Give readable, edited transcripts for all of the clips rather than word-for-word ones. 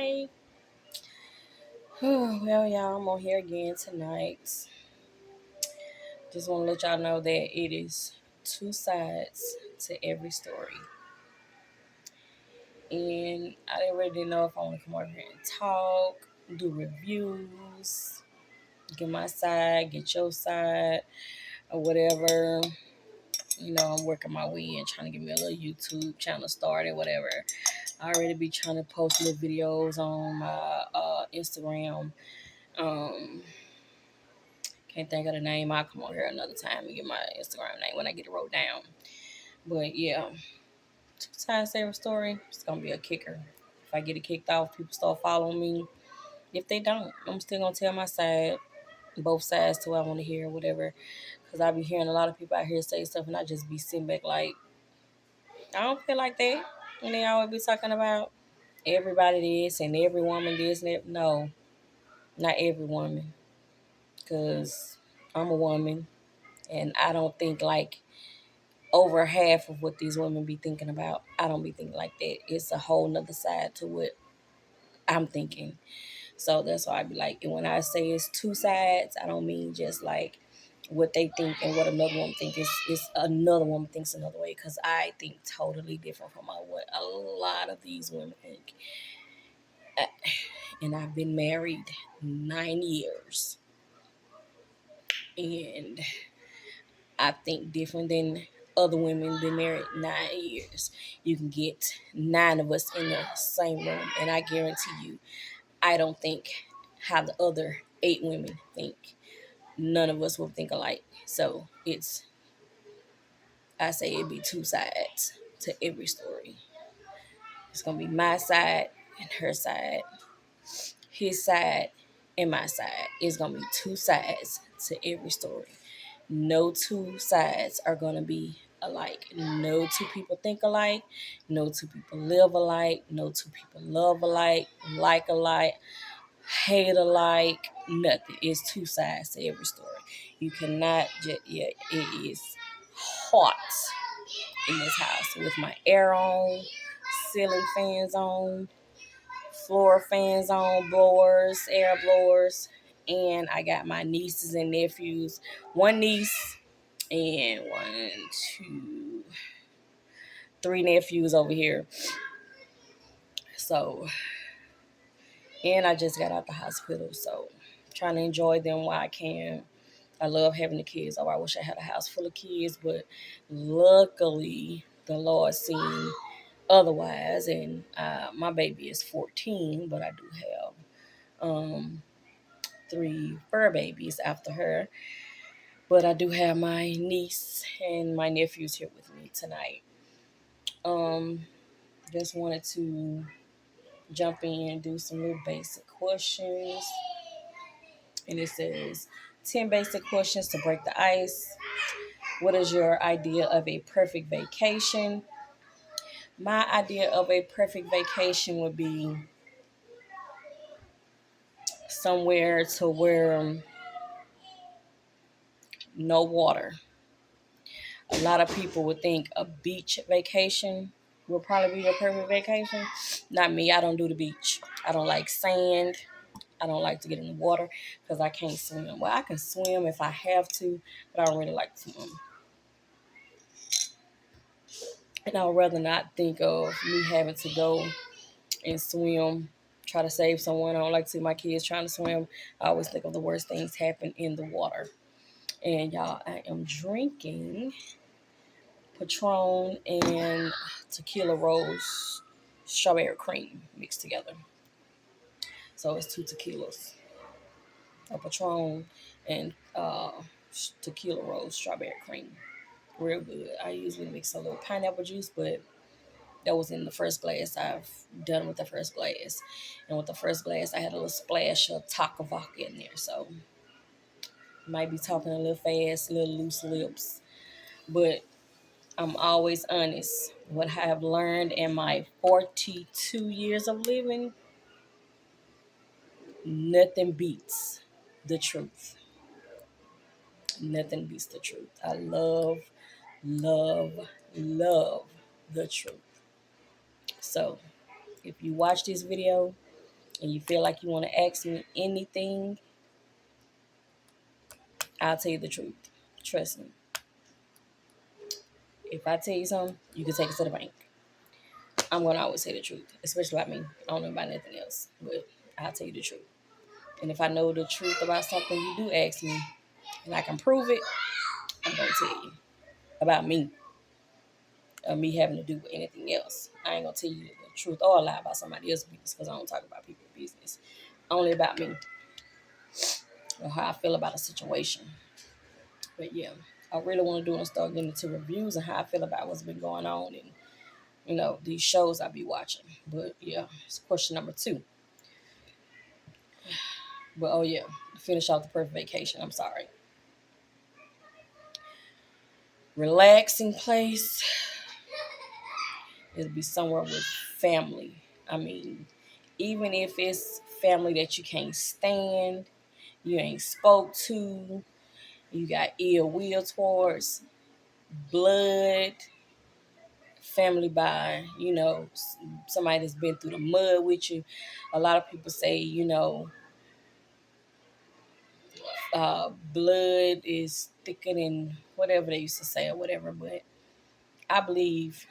Hi. Well, y'all, I'm on here again tonight. Just want to let y'all know that it is two sides to every story. And I didn't really know if I want to come over here and talk, do reviews, get my side, get your side, or whatever. I'm working my way and trying to get me a little YouTube channel started, whatever. I already be trying to post little videos on my Instagram. Um, Can't think of the name. I'll come on here another time and get my Instagram name when I get it wrote down. But yeah, two times every story. It's gonna be a kicker. If I get it kicked off, people start following me. If they don't, I'm still gonna tell my side, both sides to what I want to hear, whatever. Cause I be hearing a lot of people out here say stuff, and I just be sitting back like, I don't feel like that. And they always be talking about everybody this and every woman this and that. No, not every woman. Cause I'm a woman, and I don't think like over half of what these women be thinking about. I don't be thinking like that. It's a whole nother side to what I'm thinking. So that's why I be like, and when I say it's two sides, I don't mean just like what they think and what another woman think is another woman thinks another way, because I think totally different from what a lot of these women think. Uh, And I've been married 9 years, and I think different than other women been married 9 years. You can get nine of us in the same room, and I guarantee you, I don't think how the other eight women think. None of us will think alike. So I say it'd be two sides to every story. It's gonna be my side and her side, his side and my side. It's gonna be two sides to every story. No two sides are going to be alike. No two people think alike. No two people live alike. No two people love alike, like alike, hate alike. Nothing. It's two sides to every story. You cannot just, yeah, it is hot in this house with my air on, ceiling fans on, floor fans on, blowers, air blowers. And I got my nieces and nephews. One niece and one, two, three nephews over here. So, and I just got out the hospital, so trying to enjoy them while I can. I love having the kids. Oh, I wish I had a house full of kids, but luckily the Lord seen otherwise, and my baby is 14, but I do have three fur babies after her. But I do have my niece and my nephews here with me tonight. Um, just wanted to jump in and do some little basic questions. And it says 10 basic questions to break the ice. What is your idea of a perfect vacation? My idea of a perfect vacation would be somewhere to where no water. A lot of people would think a beach vacation will probably be your perfect vacation. Not me. I don't do the beach. I don't like sand. I don't like to get in the water because I can't swim. Well, I can swim if I have to, but I don't really like to swim. And I would rather not think of me having to go and swim, try to save someone. I don't like to see my kids trying to swim. I always think of the worst things happen in the water. And y'all, I am drinking Patron and Tequila Rose strawberry cream mixed together. So it's two tequilas, a Patron and Tequila Rose strawberry cream. Real good. I usually mix a little pineapple juice, but that was in the first glass. I've done with the first glass. And with the first glass, I had a little splash of taco vodka in there. So might be talking a little fast, a little loose lips. But I'm always honest. What I have learned in my 42 years of living, nothing beats the truth. Nothing beats the truth. I love, love, love the truth. So if you watch this video, and you feel like you want to ask me anything, I'll tell you the truth. Trust me. If I tell you something, you can take it to the bank. I'm going to always say the truth, especially about me. I don't know about nothing else, but I'll tell you the truth. And if I know the truth about something you do ask me, and I can prove it, I'm going to tell you about me, or me having to do with anything else. I ain't going to tell you the truth or a lie about somebody else's business because I don't talk about people's business. Only about me or how I feel about a situation. But yeah, I really want to do and start getting into reviews and how I feel about what's been going on and, these shows I be watching. But yeah, it's question number 2. But oh yeah, to finish off the perfect vacation. I'm sorry. Relaxing place. It'll be somewhere with family. I mean, even if it's family that you can't stand, you ain't spoke to, you got ill will towards, blood, family by, somebody that's been through the mud with you. A lot of people say, blood is thicker than whatever they used to say or whatever. But I believe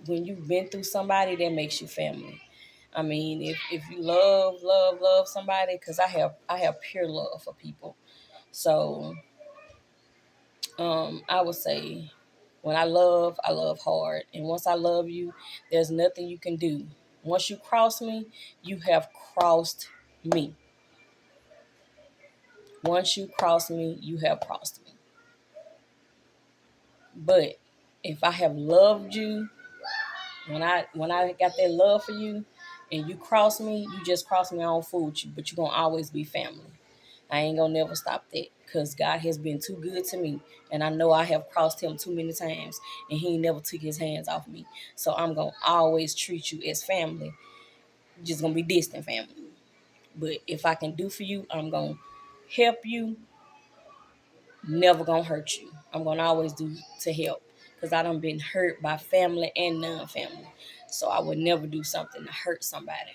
when you've been through somebody, that makes you family. I mean, if you love somebody, because I have pure love for people. So I would say when I love hard. And once I love you, there's nothing you can do. Once you cross me, you have crossed me. Once you cross me, you have crossed me. But if I have loved you, when I got that love for you and you cross me, you just cross me, I don't fool with you, but you're gonna always be family. I ain't gonna never stop that because God has been too good to me. And I know I have crossed him too many times and he never took his hands off me. So I'm gonna always treat you as family. You're just gonna be distant family. But if I can do for you, I'm gonna help you, never gonna hurt you. I'm gonna always do to help. Because I done been hurt by family and non-family. So I would never do something to hurt somebody.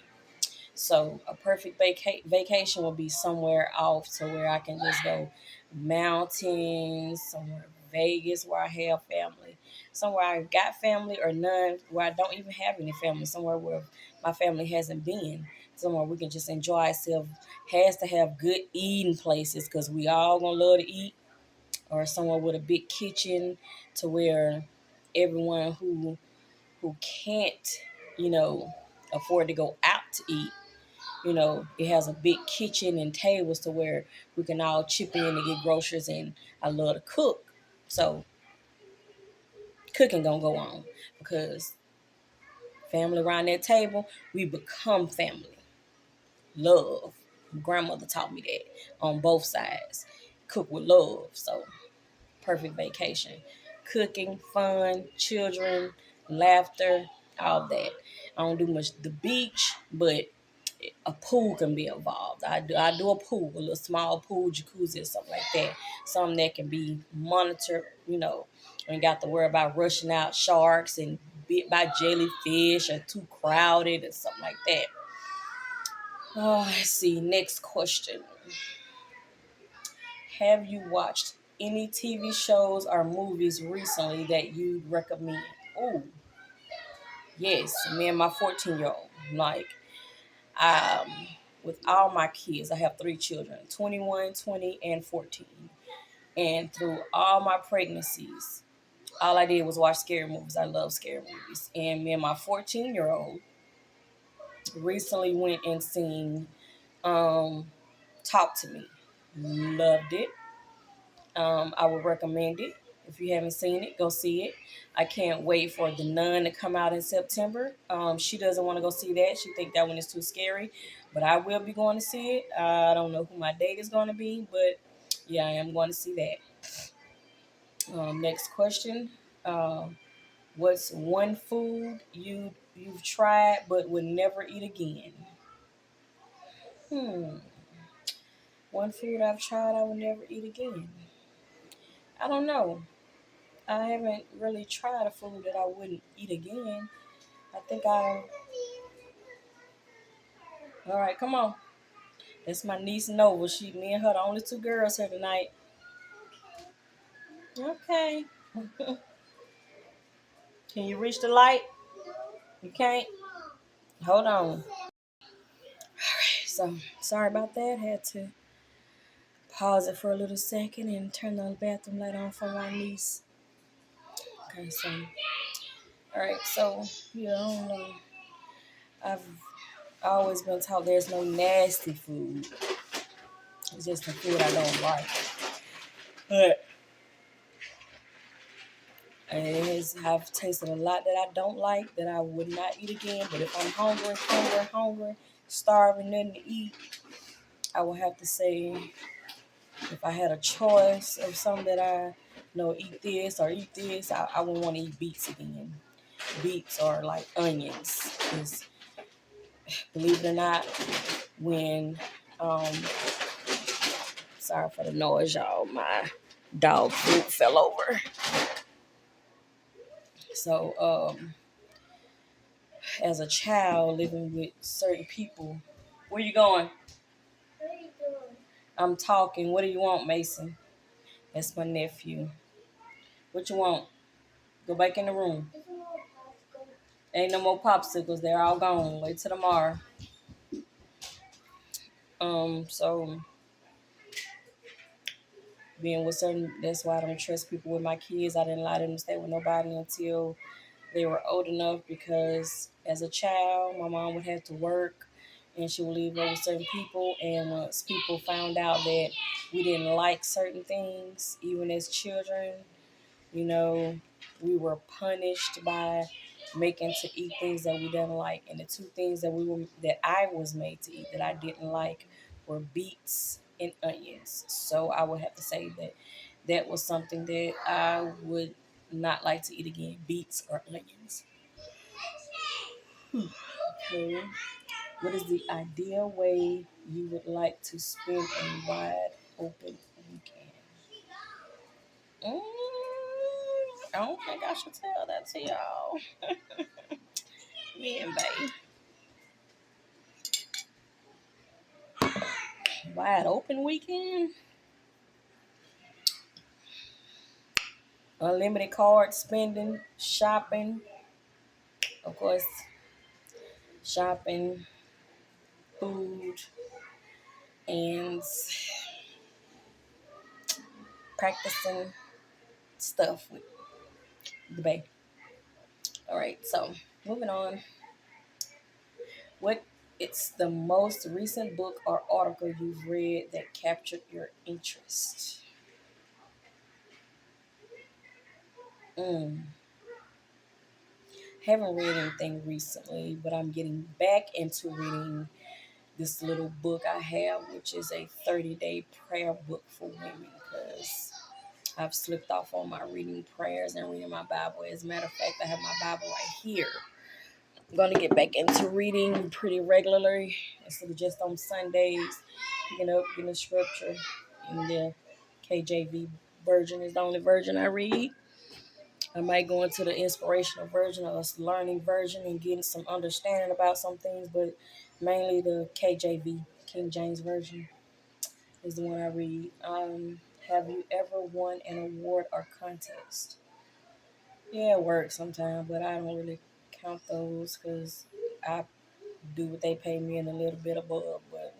So a perfect vacation will be somewhere off to where I can just go mountains, somewhere Vegas where I have family, somewhere I got family or none where I don't even have any family, somewhere where my family hasn't been, somewhere we can just enjoy ourselves. Has to have good eating places because we all gonna love to eat, or somewhere with a big kitchen to where everyone who can't, you know, afford to go out to eat, it has a big kitchen and tables to where we can all chip in to get groceries. And I love to cook. So cooking gonna go on because family around that table, we become family. Love. Grandmother taught me that on both sides. Cook with love. So perfect vacation. Cooking, fun, children, laughter, all that. I don't do much the beach, but a pool can be involved. I do a pool, a little small pool, jacuzzi or something like that. Something that can be monitored, and got to worry about rushing out sharks and bit by jellyfish or too crowded or something like that. Oh, let's see. Next question. Have you watched any TV shows or movies recently that you'd recommend? Oh, yes. Me and my 14-year-old. Like, um, with all my kids, I have 3 children, 21, 20, and 14. And through all my pregnancies, all I did was watch scary movies. I love scary movies. And me and my 14-year-old recently went and seen Talk to Me. Loved it. I would recommend it. If you haven't seen it, go see it. I can't wait for The Nun to come out in September. She doesn't want to go see that. She think that one is too scary, but I will be going to see it. I don't know who my date is going to be, but yeah, I am going to see that. Next question. What's one food you've tried but would never eat again? Hmm. One food I've tried I would never eat again. I don't know. I haven't really tried a food that I wouldn't eat again. I think All right, come on. That's my niece Nova. Me and her, the only two girls here tonight. Okay. Can you reach the light? You can't. Hold on. So sorry about that. Had to pause it for a little second and turn the bathroom light on for my niece. Okay, so all right, so yeah, I don't know. I've always been taught there's no nasty food. It's just the food I don't like. But I've tasted a lot that I don't like that I would not eat again. But if I'm hungry, starving, nothing to eat, I would have to say if I had a choice of something that I eat this or eat this, I wouldn't want to eat beets again. Beets or like onions. Because believe it or not, when um sorry for the noise, y'all. My dog food fell over. So as a child living with certain people, where you going? What are you doing? I'm talking. What do you want, Mason? That's my nephew. What you want? Go back in the room. Ain't no more popsicles. They're all gone. Wait till tomorrow. So being with certain, that's why I don't trust people with my kids. I didn't allow them to stay with nobody until they were old enough because as a child, my mom would have to work and she would leave over certain people. And once people found out that we didn't like certain things, even as children, you know, we were punished by making to eat things that we didn't like. And the two things that I was made to eat that I didn't like were beets and onions. So I would have to say that that was something that I would not like to eat again, beets or onions. Okay. What is the ideal way you would like to spend a wide open weekend? Mm, I don't think I should tell that to y'all. Me and Bay. Wide open weekend? Unlimited card spending, shopping, of course, shopping, food, and practicing stuff with the Bay. All right, so moving on. What it's the most recent book or article you've read that captured your interest? Mm. Haven't read anything recently, but I'm getting back into reading this little book I have, which is a 30-day prayer book for women because I've slipped off on my reading prayers and reading my Bible. As a matter of fact, I have my Bible right here. I'm going to get back into reading pretty regularly instead of just on Sundays, picking up, getting the scripture in the KJV version is the only version I read. I might go into the inspirational version or the learning version and getting some understanding about some things, but mainly the KJV, King James Version, is the one I read. Have you ever won an award or contest? Yeah, it works sometimes, but I don't really count those because I do what they pay me and a little bit above. But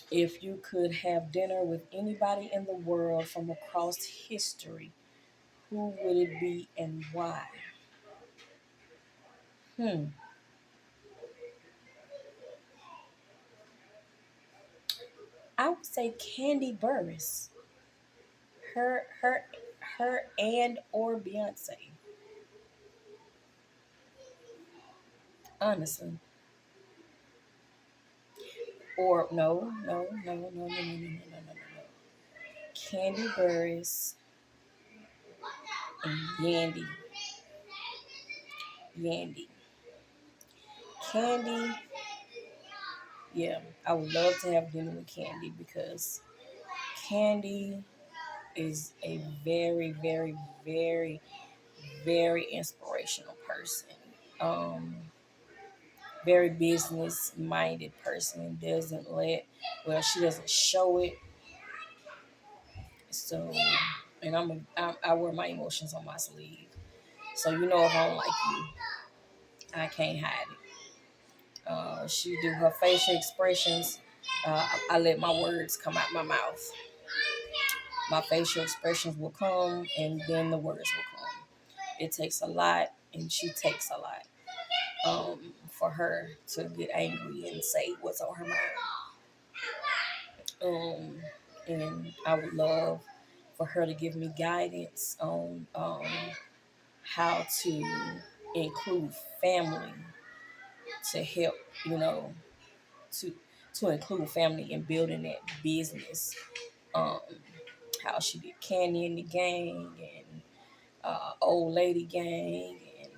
if you could have dinner with anybody in the world from across history, who would it be and why? Hmm. I would say Candy Burris. Her, her, her, and or Beyonce. Honestly, or no. Candy Burris and Yandy. Candy, yeah, I would love to have dinner with Candy because Candy is a very, very, very, very inspirational person. Um, very business minded person and doesn't she doesn't show it. So, and I wear my emotions on my sleeve. So you know if I don't like you, I can't hide it. She do her facial expressions. I let my words come out my mouth. My facial expressions will come, and then the words will come. It takes a lot, and she takes a lot for her to get angry and say what's on her mind. Um, and I would love for her to give me guidance on how to include family to help, you know, to to include family in building that business. Um, how she did Candy in the Gang and Old Lady Gang, and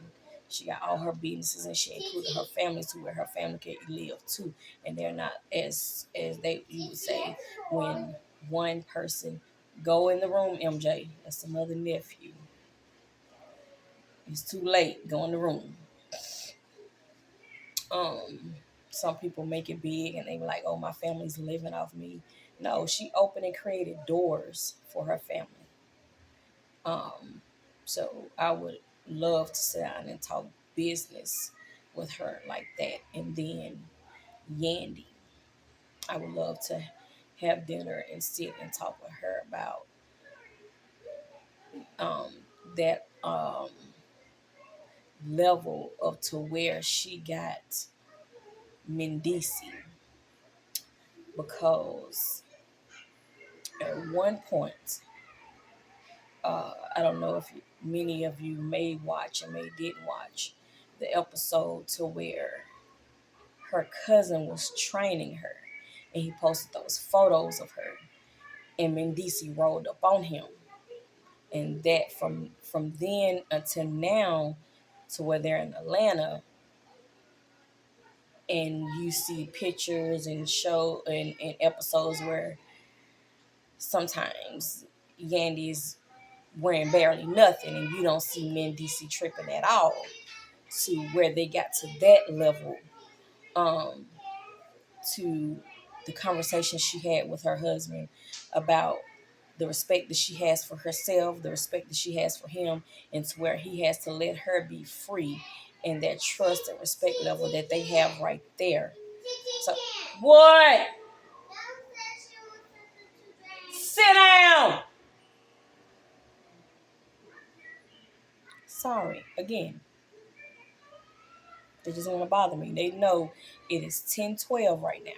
she got all her businesses, and she included her family to where her family can live too, and they're not as they you would say when one person go in the room. MJ, that's another nephew. It's too late. Go in the room. Um, some people make it big and they be like, "Oh, my family's living off me." No, she opened and created doors for her family. Um, so I would love to sit down and talk business with her like that. And then Yandy, I would love to have dinner and sit and talk with her about um, that level of to where she got Mendici, because at one point, I don't know if many of you may watch and may didn't watch the episode to where her cousin was training her, and he posted those photos of her, and Mendici rolled up on him, and that from then until now, to where they're in Atlanta, and you see pictures and show and episodes where sometimes Yandy's wearing barely nothing, and you don't see Mendici tripping at all, to where they got to that level. Um, to the conversation she had with her husband about the respect that she has for herself, the respect that she has for him, and to where he has to let her be free, and that trust and respect level that they have right there. So, what? Sit down! Sorry, again. They just want to bother me. They know it is 10:12 right now.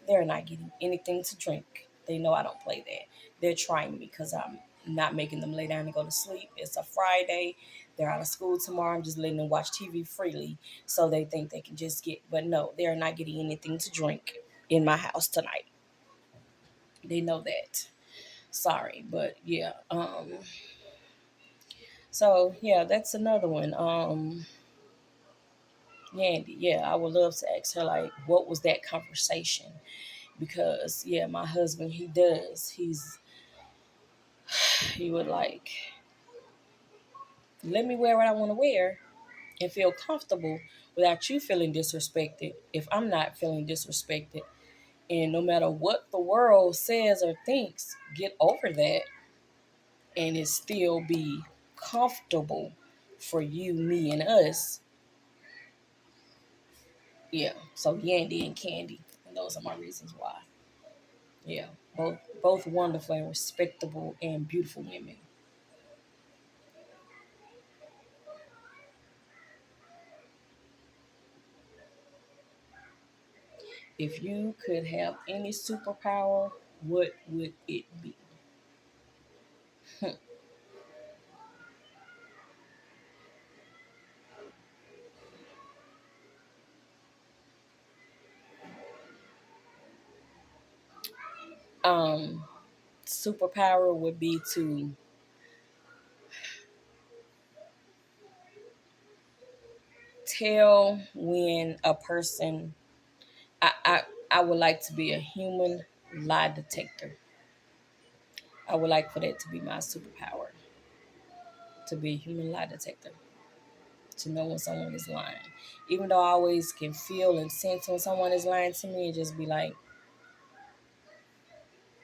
They're not getting anything to drink. They know I don't play that. They're trying me because I'm not making them lay down and go to sleep. It's a Friday. They're out of school tomorrow. I'm just letting them watch TV freely. So they think they can just but no, they're not getting anything to drink in my house tonight. They know that. Sorry, but yeah. So yeah, that's another one. Yandy, yeah, I would love to ask her like, what was that conversation? Because yeah, my husband, he would like let me wear what I want to wear and feel comfortable without you feeling disrespected. If I'm not feeling disrespected, and no matter what the world says or thinks, get over that, and it still be comfortable for you, me, and us. Yeah. So Yandy and Candy, and those are my reasons why. Yeah, both wonderful and respectable and beautiful women. If you could have any superpower, what would it be? um, Superpower would be to tell when a person. I would like to be a human lie detector. I would like for that to be my superpower. To be a human lie detector. to know when someone is lying. Even though I always can feel and sense when someone is lying to me, it just be like,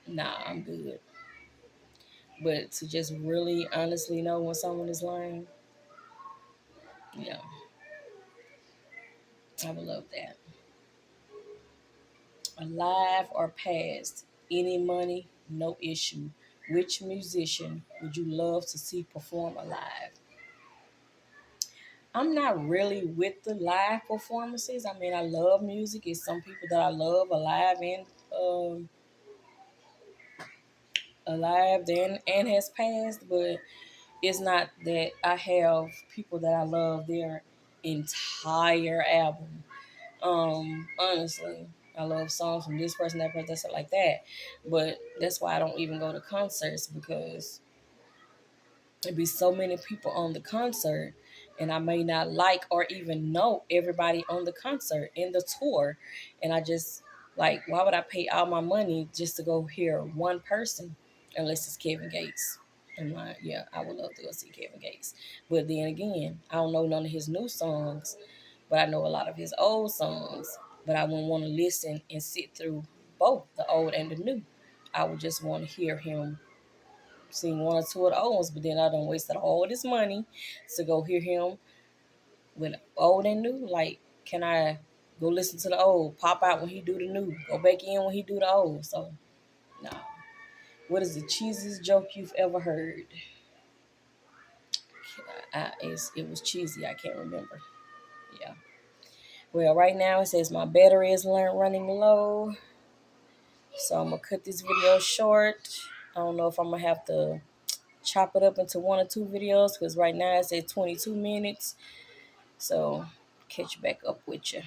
nah, I'm good. But to just really honestly know when someone is lying, yeah, I would love that. Alive or past, any money, no issue. Which musician would you love to see perform alive? I'm not really with the live performances. I mean, I love music. It's some people that I love alive and um, alive and has passed, but it's not that I have people that I love their entire album. Honestly, I love songs from this person, that person, stuff like that. But that's why I don't even go to concerts because there'd be so many people on the concert, and I may not like or even know everybody on the concert in the tour, and I just like, why would I pay all my money just to go hear one person unless it's Kevin Gates? And yeah, I would love to go see Kevin Gates, but then again, I don't know none of his new songs, but I know a lot of his old songs. But I wouldn't want to listen and sit through both the old and the new. I would just want to hear him sing one or two of the old ones, but then I done wasted all this money to go hear him with old and new. Like, can I go listen to the old, pop out when he do the new, go back in when he do the old? So, no. What is the cheesiest joke you've ever heard? It was cheesy. I can't remember. Yeah. Well, right now it says my battery is running low. So I'm going to cut this video short. I don't know if I'm going to have to chop it up into one or two videos because right now it's at 22 minutes. So catch back up with you.